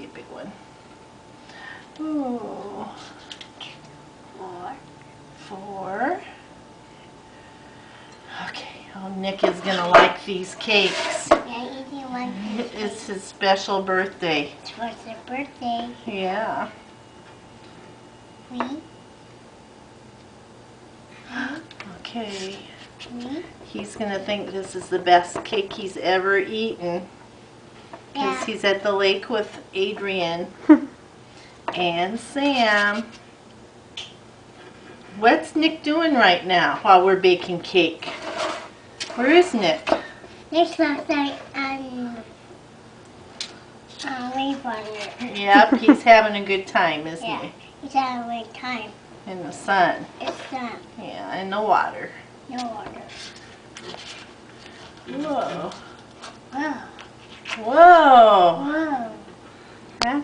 be a big one. Ooh. 4. Okay, oh, Nick is gonna like these cakes. Yeah, easy one. It's his special birthday. It's for his birthday. Yeah. Me? Okay. Me? He's gonna think this is the best cake he's ever eaten. Because Yeah. he's at the lake with Adrienne and Sam. What's Nick doing right now while we're baking cake? Where is Nick? Next last night, wave on it. Yep, he's having a good time, isn't Yeah, he? he's having a great time. In the sun. It's not. Yeah, in the water. No water. Whoa. Wow. Whoa. Whoa. That's